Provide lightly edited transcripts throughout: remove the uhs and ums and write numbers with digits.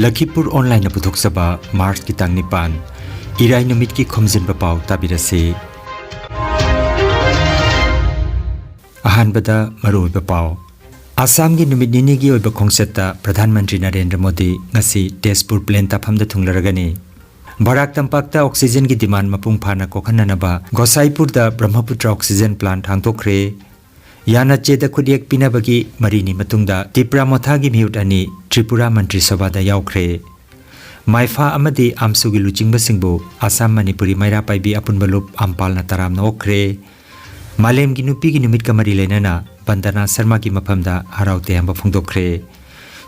Lakhipuronline puthok saba March ki tang nipan irai numit ki Khomjinba Pao tabirase ahanbada maroi Pao Assam gi numit nini gi oiba khongsetta Pradhan Mantri Narendra Modi ngasi Tezpur Plain taphamda thunglaragani Barak Tampak ta oxygen gi demand mapung phana kokhananaba Gosaipur da Brahmaputra oxygen plant hangtokre Yana cheda khudiek pinabagi marini matungda Tipra mothagi miut ani Tripura Mantri Sabha da yaukre Maifa amadi amsugi luchingba singbu Assam Manipuri Maira paibi apunbalup ampal na taram na okre Malem gi nupi gi numit kamari lenana Bandana Sarma gi maphamda haraute amba phungdokre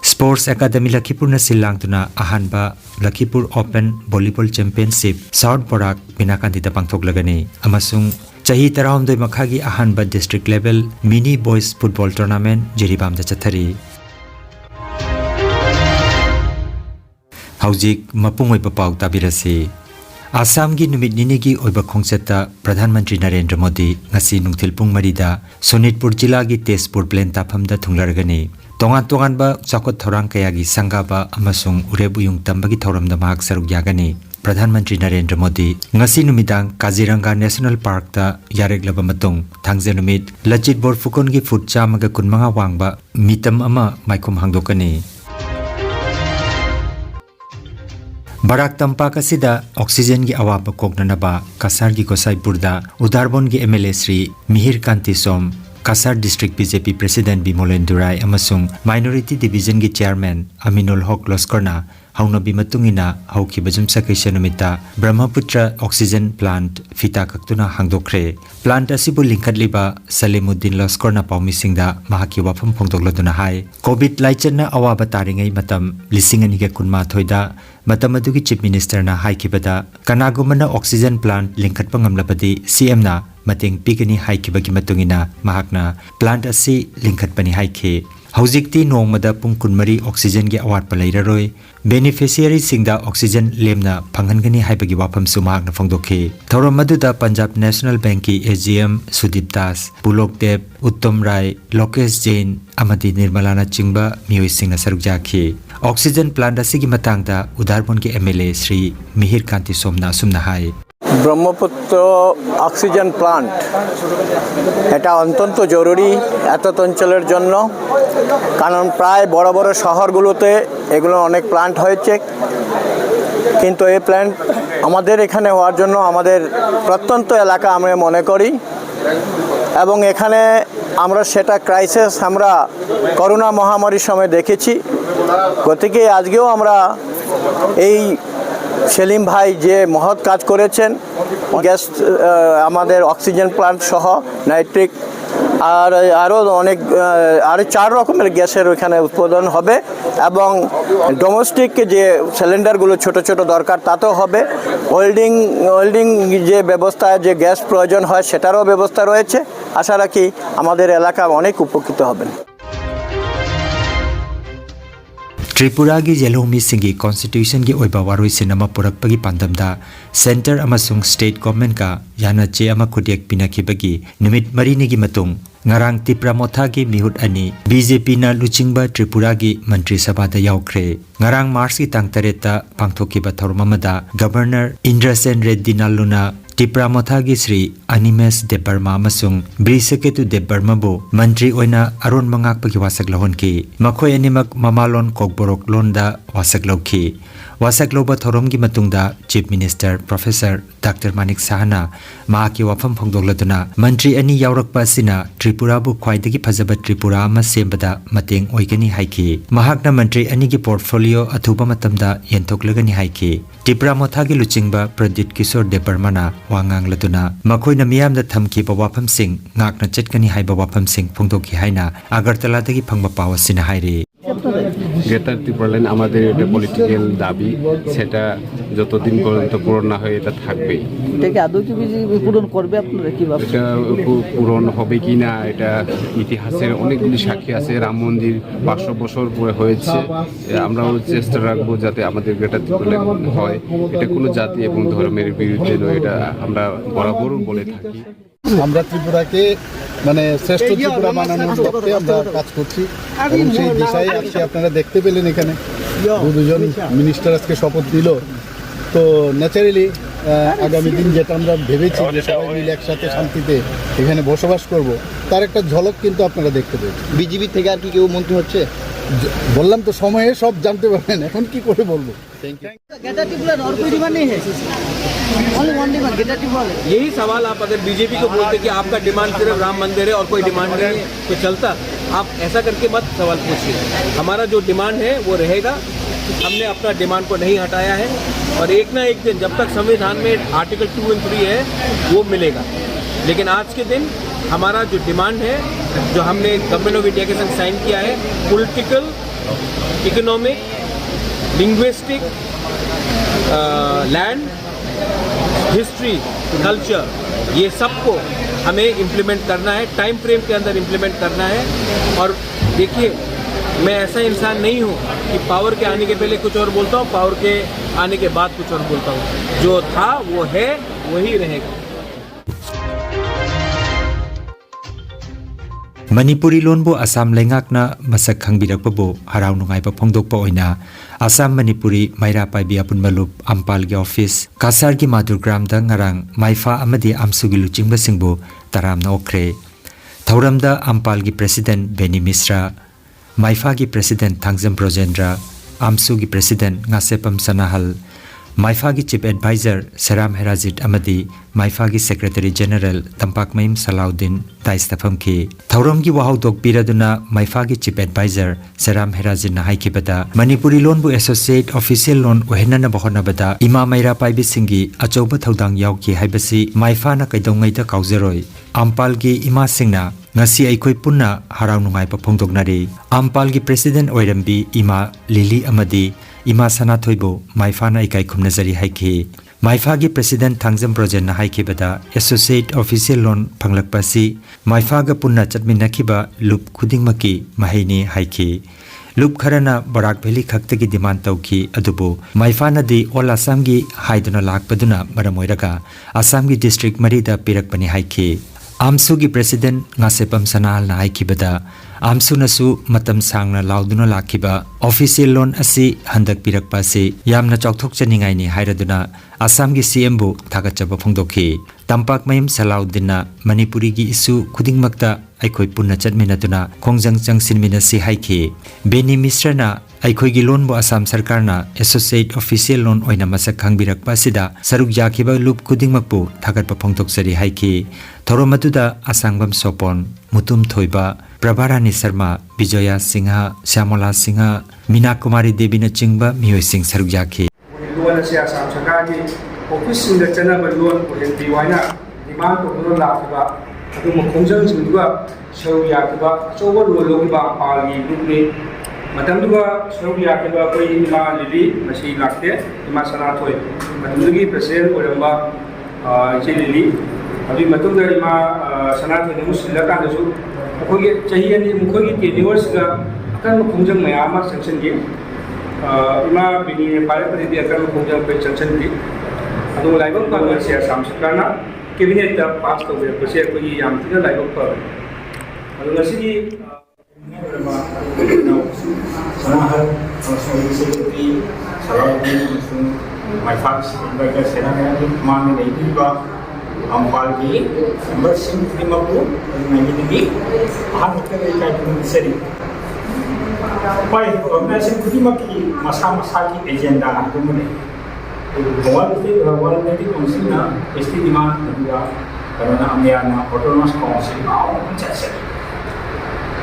Sports Academy Lakhipur na silangtuna ahanba Lakhipur Open Volleyball Championship South Barak Pinakandita pangthoklagani amasung Chahi tarawamdoi makhagi ahanba district level mini boys football tournament Jeribamda chathari Haujik mapungoi Pao tabirase Assam gi numit nini gi oiba khongsetta Pradhan Mantri Narendra Modi ngasi nungthil pung marida Sonitpur jila gi Tezpur Plain taphamda thunglaragani tongan ba chakot thorang kaya gi sangaba amasung urebuyung tambagi thoramda mahak saruk yagani Pradhan Mantri Narendra Modi ngasi numidang Kaziranga National Park ta yareglaba matung thangje numit Lachit Bor Fukon gi foot chamaga kunmanga wangba mitam ama maikum hangdokani Barak Tampak asida oxygen gi awaba koknanaba Kasar gi Gosaipur da Udarbon gi MLA Sri Mihir Kanti Som Kasar District BJP President Bimolen Durai amasung Minority Division gi Chairman Aminul Haq Loskorna hauna bimatungina hauki bajumsa kaishanumita Brahmaputra Oxygen Plant fita kaktuna hangdokre plant asibu linkatliba Salimuddin Loskorna paumisingda mahaki wafam phongdokladuna hai COVID laichana awaba taringai matam lisingani ge kunma thoida matam adugi Chief Minister na haikibada kanagumana oxygen plant linkatpa ngamlabadi CM na mateng pigani haikibagi matungina mahakna plant asi linkatpani haike Haujikti nongmada pung kunmari oxygen gi award palairaroi beneficiary singda oxygen lemna phanghangani haibagi wafam sumagna phongdokhe thoram maduda Punjab National Bank ki AGM Sudip Das Pulok Dev Uttam Rai Lokesh Jain amadi Nirmalana chingba mioi singna saruk jakhi oxygen plant asigi matangda Udarbon ki MLA Sri Mihir Kanti Somna sumna hai Brahmaputra oxygen plant এটা অত্যন্ত জরুরি এত অঞ্চলের জন্য কারণ প্রায় বড় বড় শহরগুলোতে এগুলো অনেক প্লান্ট হয়েছে কিন্তু এই প্লান্ট আমাদের এখানে হওয়ার জন্য আমাদের প্রত্যন্ত এলাকা আমরা মনে করি এবং এখানে আমরা সেটা ক্রাইসিস আমরা করোনা মহামারীর সময় দেখেছি গতিকে আজকেও আমরা এই সেলিম ভাই যে মহৎ কাজ করেছেন গ্যাস আমাদের অক্সিজেন প্লান্ট সহ নাইট্রিক আর আরও অনেক আরও 4 রকমের গ্যাসের ওখানে উৎপাদন হবে এবং ডোমেস্টিক যে সিলিন্ডারগুলো ছোট ছোট দরকার তাতেও হবে ওয়েল্ডিং যে ব্যবস্থা যে গ্যাস প্রয়োজন হয় সেটারও ব্যবস্থা রয়েছে আশা রাখি আমাদের এলাকা অনেক উপকৃত হবেন Tripura gi Yelomi Singi Constitution gi oiba waroi sinama purakpagi pandamda Center amasung State Government ka yana che ama khudiak pinakhibagi numit marini gi matung ngarang Tipra Motha gi mihut ani BJP na luchingba Tripura gi Mantri Sabha da yaukre ngarang March gi tang tareta pangthokiba thormamada Governor Indrasen Reddy Naluna Tipra Motha gi Sri Animes Debarma amasung Briseketu Debarma bo Mantri oina aron mangak pagi wasak lohon ki makhoi animak mamalon kokborok londa wasak lokhi wasak loba thorom gi matungda Chief Minister Professor Dr. Manik Sahana mahaki wafam phongdokladuna Mantri ani yaurakpa sina Tripura bu khwaidagi phajaba Tripura ama sembada mateng oigani haiki mahakna Mantri ani gi portfolio athuba matamda yentoklagani haiki Tipra Motha gi luchingba Pradit Kishore Debarmana wangang laduna makhoi na miyamda thamki ba wafam sing ngakna chetkani haiba wafam sing phongdokhi haina Agartala dagi phangba pawa sina haire greater ত্রিপুরালাইন আমাদের এটা political দাবি সেটা যতদিন পর্যন্ত পূরণ না হয় এটা থাকবে এটাকে আদৌ কি বিজেপি পূরণ করবে আপনারা কি ভাবছেন এটা পূরণ হবে কি না এটা ইতিহাসের অনেকগুলি সাক্ষী আছে রাম মন্দির 500 বছর পরে হয়েছে আমরাও চেষ্টা রাখবো যাতে আমাদের গ্রেটার ত্রিপুরালাইন হয় এটা কোনো জাতি এবং ধর্মের বিরুদ্ধে নয় এটা আমরা বরাবর বলে থাকি আমরা ত্রিপুরাকে মানে শ্রেষ্ঠ ত্রিপুরা বানানোর লক্ষ্যে আমরা কাজ করছি এবং সেই দিশায় আজকে আপনারা দেখতে পেলেন এখানে দুজন মিনিস্টার আজকে শপথ দিল। তো ন্যাচারালি আগামী দিন যেটা আমরা ভেবেছি যে সবাই মিলে একসাথে শান্তিতে এখানে বসবাস করব, তার একটা ঝলক কিন্তু আপনারা দেখতে পেয়েছেন। বিজেপি থেকে আর কি কেউ মন্ত্রী হচ্ছে? বললাম তো সময়ে সব জানতে পারবেন, এখন কি করে বলবো। और कोई डिमांड नहीं है, ओनली वन डिमांड गेटाटिव वाले। यही सवाल आप अगर बीजेपी को बोलते कि आपका डिमांड सिर्फ राम मंदिर है और कोई डिमांड नहीं है तो चलता, आप ऐसा करके मत सवाल पूछिए। हमारा जो डिमांड है वो रहेगा, हमने अपना डिमांड को नहीं हटाया है और एक ना एक दिन जब तक संविधान में आर्टिकल 2 और 3 है वो मिलेगा। लेकिन आज के दिन हमारा जो डिमांड है, जो हमने गवर्नमेंट ऑफ इंडिया के संग साइन किया है, political, economic, linguistic, land, history, culture, ये सबको हमें इम्प्लीमेंट करना है, टाइम फ्रेम के अंदर इम्प्लीमेंट करना है। और देखिए, मैं ऐसा इंसान नहीं हूँ कि पावर के आने के पहले कुछ और बोलता हूँ, पावर के आने के बाद कुछ और बोलता हूँ। जो था वो है, वही रहेगा। Manipuri lonbo Assam lengakna masak khangbirakpabo harau nungaiba phongdokpa oina Assam Manipuri Maira Paibi Apunmalup Ampal gi office Kasar gi Madurgram da ngarang Maifa amadi Amsugi luchingba singbo taramna okre Thauramda Ampal gi President Beni Misra Maifa gi President Thangjam Projendra Amsu gi President Ngasepam Sanahal Maifa gi Chief Advisor Saram Herazit Amadi Maifa gi Secretary General Tampak Maim Salaudin Taistafam ki Thauram gi wahau dok piraduna Maifa gi Chief Advisor Saram Herazit na haikibada Manipuri loan bu associate official loan ohenana bahona bada Ima Maira Paibi Singi achauba thaudang yauki haibasi Maifa na kaidongai da kauzeroi Ampal gi Ima Singna ngasi aikoi punna harau nungai pa phongdoknari Ampal gi President Oirambi Ima Lili Amadi Ima Sanathoibo Maifa na ikai khumnazari haiki Maifa gi President Thangjam Project na haikibada associate official loan phanglakpasi Maifa ga punna chatminakhiba loop khudingmaki mahaini haiki loop kharana Barak Valley khaktagi demand tauki adubu Maifa na di all Assam gi haiduna lakpaduna maramoiraga Assam gi district marida pirakpani haiki Amsu gi President Ngasepam Sanahal na haikibada Amsu nasu matam sangna lauduna lakhiba official loan asi handak pirakpa se yamna chokthok chaningai ni hairaduna Assam gi CM bu thagachaba phongdokhi Tampak Mayam Salaudina Manipuri gi isu khudingmakta aikoi punna chatminaduna khongjang changsinmina si haiki Beni Misra na aikoi gi loan bu Assam sarkar na associate official loan oina masak khangbirakpa sida saruk yakhiba loop khudingmakpu thagatpa phongdoksari haiki Thoromatuda Asangbam Sopon Mutum Thoiba Prabharani Sharma Bijoya Singha Shyamala Singha Mina Kumari Devi na chingba miyoi sing saruk yakhi loan से आसाम सरकार की office चनब loan ओहेंदी वाइना demand तौर लाखिबा खोजंग सरुक याखिबा अचौब loan लौकिबा अम्पालगी ग्रुपनी सरुक याखिबा कोई इमा lily मसी लाखते इमा सनाथोय president Oramba इचे lily अभी इमा सनाथोय मुसिलकानसु अखोगे चही अनि मुखोगी टेन्योर्सगा अकन खोजंग मयाम संसनगी इमा बिनी पारपति अकल खोजंग पे चंचन की अदो लाइबम पावर से आसाम सरकारना कैबिनेट दा पास तौबे बसे कोई याम थिना लाइबम पर अदो नसिगी Sanahal National Secretary Salaudin my first invited Senate man in Iba Ampalgi membership Limapu Naginigi Ahad Seri Pai organization Kudimaki Masa Masaki agenda Kumune World Medical Council na Estima karena Amiana Autonomous Council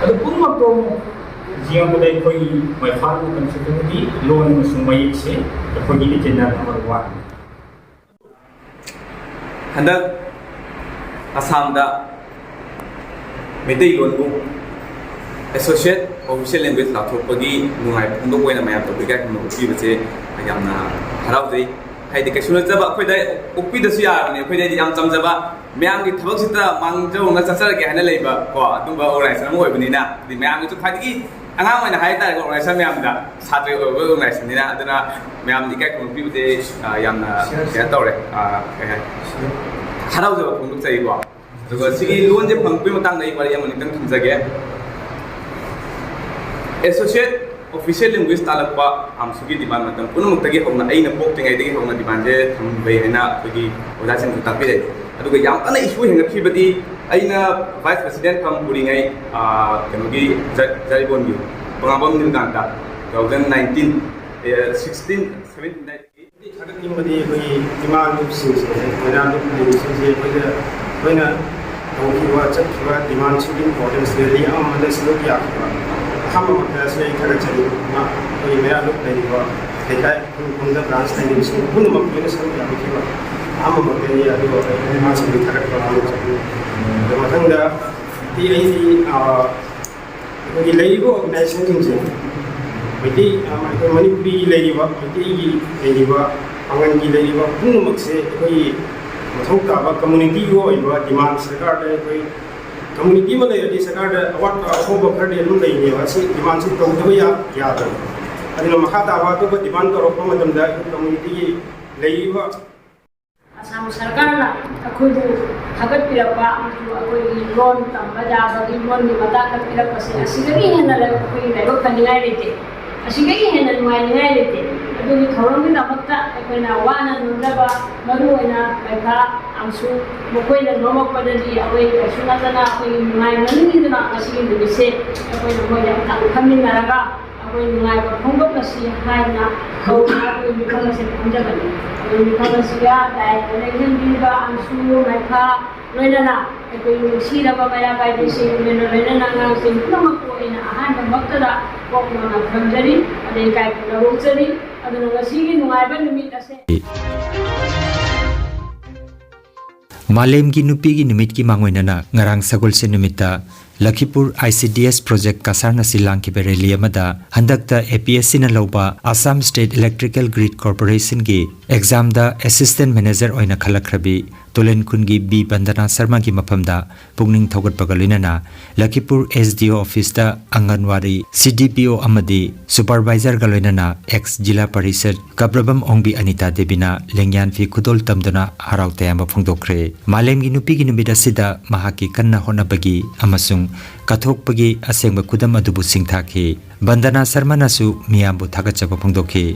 ada pun waktu jiang budai koi mai faru constituency loan sumai se koi ini agenda nomor 1 hendak Assam da medai loan bu associate official language Lakhipur pagi nungai pungdok poina mayam to biga no pi bache yamna harau dei hai de kaisuna jaba khoi dai upi da su yar ne khoi dai yam cham jaba ma'am की थबक सिता मांगजो ना चचर के हने लेबा को अदुबा organisation मोय बनिना दि ma'am की खादगी अंगाम मैंने high तार ऑर्गेनाइजेशन मैम दा छात्र ऑर्गेनाइजेशन निना अदना मैम दि काय कोन पिबे यामना के तौरे हराउ जब फंगदुक जाई को दुगा सिगी लोन जे फंगपि मतंग नै बार याम नितंग थमजगे associate official language talakpa amsugi demand matam punumukta gi hongna aina poktingai degi hongna demand je thambai haina khogi odasin tapire aduga yam ana issue henga khibadi aina vice president Manipuri ngai kanogi jaribon gi pangabam nilganda 2019 16 17 Sagat nimadi koi demand of sins mena look sins je koina kiwa chakwa demand should importance really amada slow ya हम ऐसे इधर चली ना कोई मेरा लोग नहीं हुआ देखा है उन द ब्रांच नहीं इसको उन मकने सब या किवा हम मकने ये अभी होता है आज भी इधर पर हम चाहिए तो मतलब दा ये ये लेगो ऑर्गेनाइजेशन किंजे बेटी हमारे मणिपुरी लेगो बेटी लेगो अंगन की लेगो उन मकसे कोई मतलब का कम्युनिटी को इवा डिमांड सरकार है कोई community में ले सरकार अवार्ड को बखर दे लुन नहीं है वैसे डिमांड से तो भी याद है अभी मखा दावा तो डिमांड करो तो मतलब दा कम्युनिटी ले हुआ असम सरकार ना खुद हगत पिरपा कोई लोन तंबजा बगी लोन नि बता कर पिरपा से असिगई है ना कोई लेबो कनियाय लेते असिगई है ना नुआय लेते अदुगी थौरंगी नमक्ता कोइना वाना नुदबा मरु ओइना बैठा आमसु मकोइना नोमकपदली अबै सुनातना कोइ नुआय मनिदिना असिगि दुबिसे कोइना मोया ता खमिनारागा अबै नुआय फंगबसी हाइना खौना कोइ मिखलसे फंजबनि मिखलसिया दाय कलेक्शन दिबा आमसु बैठा लोइना कोइ सिरबा माया बाइदिसे मेनो लोइना ngang सिं पुनमक कोइना आहान मक्तदा कोकना खंजरी अदे काय पुनरोचरी aduna ngasigi nungaiba numit ase Malemgi nupigi numit ki mangoinana ngarang sagol se numita Lakhipur ICDS project kasarna silang ki bereli amada handakta APSC na loba Assam State Electrical Grid Corporation gi exam da assistant manager oina khalakrabi Tolen Kungi B Bandana Sarma ki maphamda pungning thogat pagalina Lakhipur SDO office da Anganwari CDPO amadi supervisor galoinana ex Jila Parishad Kabrabam Ongbi Anita Debina Lengyan fi khudol tamdana harau tayamba phungdokre Malemgi nupigi numida sida mahaki kanna honabagi amasung kathokpagi asengba kudam adubu singthakhi Bandana Sarma nasu miyambu thagachaba phungdokhi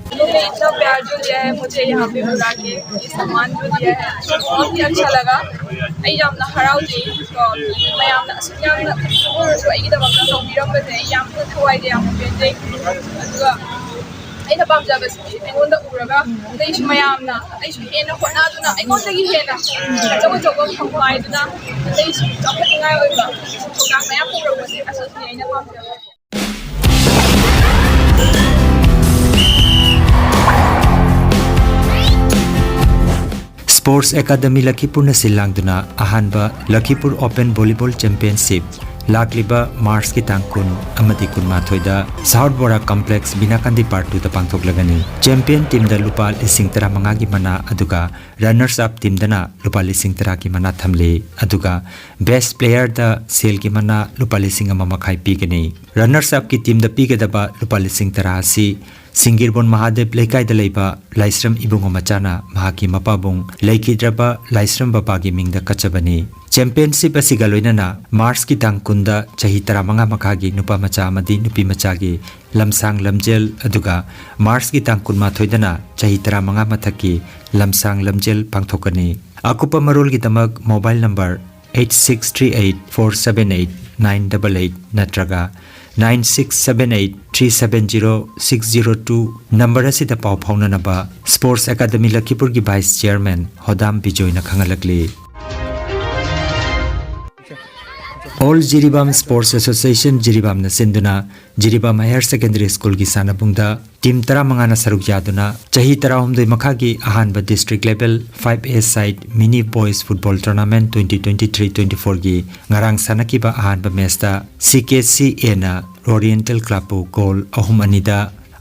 इतना प्यार जो दिया है मुझे यहाँ पे बुला के ये सम्मान जो दिया है बहुत ही अच्छा लगा आई यामना हराउ जी तो मैं यामना यामना और जो आई दबक ना तौबीरम बजे यामना थवाई दे यामना बेजे अदुगा अैना पामजाबस अैंगोंदा उरगा दैश मयामना दैश हेना होनादुना अैंगोंदगी हेना जब जब फंगवाइदुना दैश चौखटिंगाय ओइबा प्रोग्राम मया पुरबसे अससनि अैना पामजाबस Sports Academy Lakhipur na silangduna ahanba Lakhipur Open Volleyball Championship Lakliba Mars ki tangkun amati kunma thoida South Bora Complex Binakandi Part 2 ta pangthok lagani champion team da lupa lising tara manga gi mana aduga runners up team dana lupa lising tara ki mana thamle aduga best player da sel ki mana lupa lising ama makhai pi gani runners up ki team da pi gedaba lupa lising tara si Singirbon Mahadev Lekai da leiba Laisram Ibungo Machana Mahaki Mapabung Leikidraba Laisram Babagi Mingda Kachabani Championship asigaloinana Mars ki tangkunda chahi taramanga makhagi nupa macha amadi nupi machagi lamsang lamjel aduga Mars ki tangkun ma thoidana chahi taramanga mathaki lamsang lamjel pangthokani akupa marol gi damak mobile number 8638478988 natraga 9678370602 number asida paw phaunanaba Sports Academy Lakhipur gi Vice Chairman Hodam Bijoy na khangalakli All Jiribam Sports Association Jiribam na sinduna Jiribam Higher Secondary School gi sanabungda team tara mangana saruk yaduna chahi tara humdoi makhagi ahanba district level 5A side mini boys football tournament 2023-24 gi ngarang sanakiba ahanba match da CKCA na Oriental Club bu goal ahum anida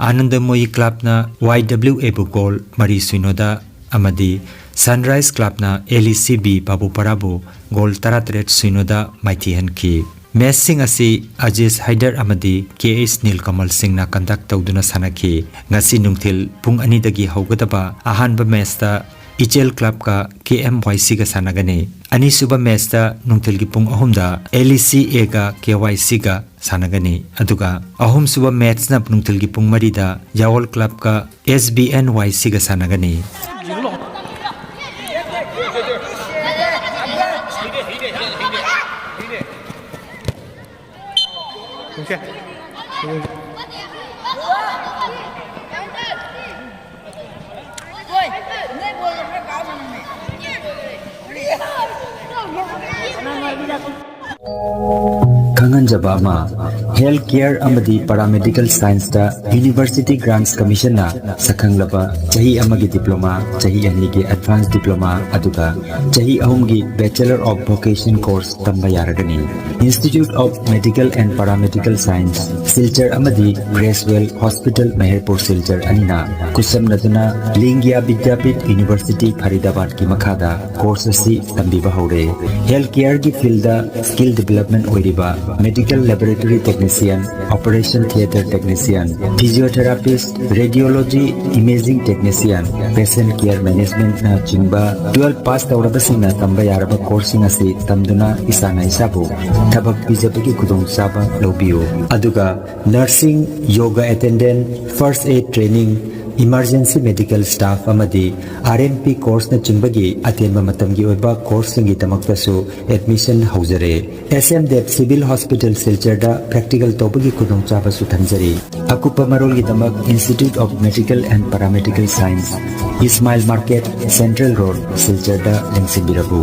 Anandamoi Club na YWA bu goal mari suinoda amadi Sunrise Club na LECB Babu Parabu goal taratret suinoda maithi hanki match sing asi Aziz Haider amadi KS Nilkamal Singh na conduct tawduna sanaki ngasi nungthil pung ani dagi haugadaba ahanba match ta Ichel Club ka KMYC ga sanagani ani suba match ta nungthil gi pung ahumda LECA ga KYC ga sanagani aduga ahum suba match na pnungthil gi pung mari da Yawol club ka SBNYC ga sanagani Khomjinba Pao Healthcare amadi Paramedical Science da University Grants Commission na sakhanglaba chahi amagi diploma chahi anigi advanced diploma aduga chahi ahumgi Bachelor of Vocation course tamba yaragani Institute of Medical and Paramedical Science Silchar amadi Gracewell Hospital Manipur Silchar anina kusam naduna Lingya Vidyapit University Faridabad ki makhada course asi tambiba haure Healthcare ki field da skill development oiriba Medical Laboratory Technician, Operation Theatre Technician, Physiotherapist, Radiology Imaging Technician, Patient Care Management na chingba 12 pass tawrabasina tamba yaraba coursing asi tamduna isana isabu thabak bijabagi kudong saba lobiyo aduga nursing yoga attendant first aid training Emergency Medical Staff amadi RMP course na chimbagi atenba matamgi oiba course singi tamaktasu admission haujare SMDEP Civil Hospital Silchar practical tobagi kudong chaba su thanjari akupa marol gi tamak Institute of Medical and Paramedical Science Ismail Market Central Road Silchar da lengsimbirabu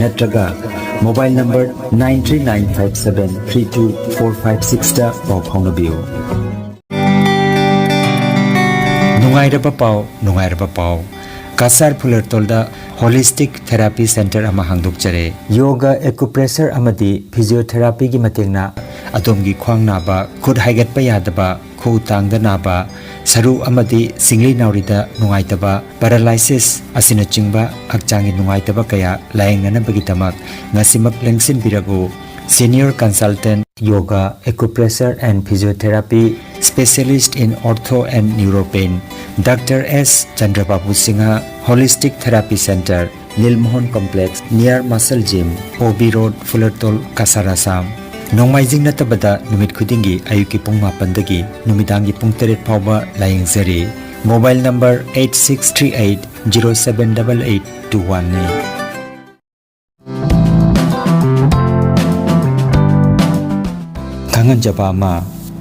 natraga mobile number 93957324456 da pau phaunabiyo Nungairaba Pao Kasar Pulertolda Holistic Therapy Center ama hangdokjare Yoga Acupressure amadi Physiotherapy gi matengna adomgi khwang naba khud haigat pa yadaba khu tangda naba saru amadi singli naurida nungaitaba paralysis asina chingba akchangi nungaitaba kaya laengna bagi tamak ngasimak lengsin birago Senior Consultant Yoga Acupressure and Physiotherapy Specialist in Ortho and Neuropain Dr. S. Chandrababu Singha Holistic Therapy Center Nilmohon Complex near Muscle Gym OB Road Fullertol Kasarasam Nongmaijing natabada numit khudingi ayuki pung 8 dagi numidangi pung 3 phawba layengzari Mobile number 8638078821 ne Khomjinba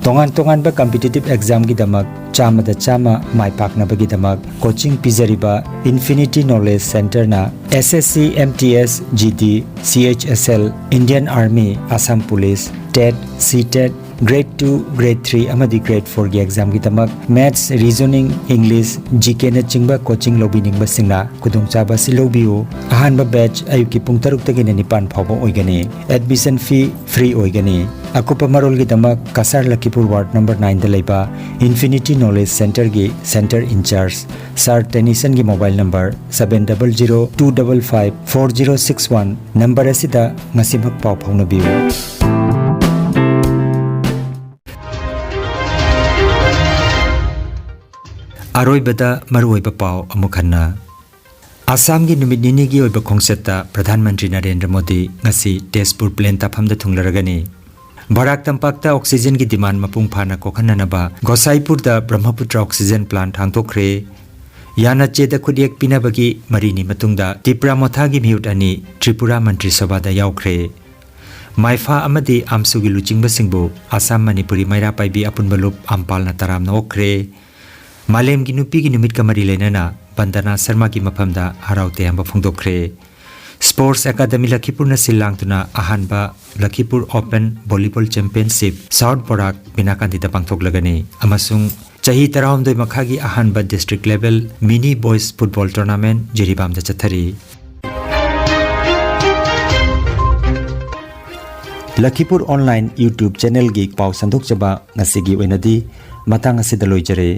Pao tongan ba competitive exam gi damak chama da chama mai pakna bagi damak coaching pizariba Infinity Knowledge Center na SSC MTS GD CHSL Indian Army Assam Police TET CTET Grade 2 Grade 3 amadi Grade 4 gi exam gi damak Maths Reasoning English GK na chingba coaching lobining ba singna kudung chaba si lobiu ahan ba batch ayuki pung 6 tagi na 9 phawba oigani admission fee free oigani akupa marol gi damak Kasar Lakhipur Ward number 9 da leiba Infinity Knowledge Center gi Center in charge Sir Tennyson gi mobile number 7002554061 number asida ngasimak paw phawna biu Aroibada maruoiba paw amukhanna Assam gi numit nini gi oiba khongsetta Pradhan Mantri Narendra Modi ngasi Tezpur Plain tafamda thunglaragani Barak Tampak ta oxygen gi demand mapung phana kokhananaba Gosaipur da Brahmaputra oxygen plant hangtokre Yana cheda khudiek pinabagi marini matungda Tipra Motha gi miut ani Tripura Mantri Sabha da yaukre Maifa amadi amsu gi luchingba singbu Assam Manipuri Maira Paibi apunbalup ampal na taram na okre Malem gi nupi gi numit kamari lenana Bandana Sharma gi maphamda haraute amba phungdokre Sports Academy Lakhipur na silangtuna ahanba Lakhipur Open Volleyball Championship South Barak Binakandi da pangthoklagani amasung chahi tarawamdoi makhagi ahanba district level mini boys football tournament Jiribam da chathari Lakhipur Online YouTube channel gi paw sandok chaba ngasigi oinadi matang asida loijare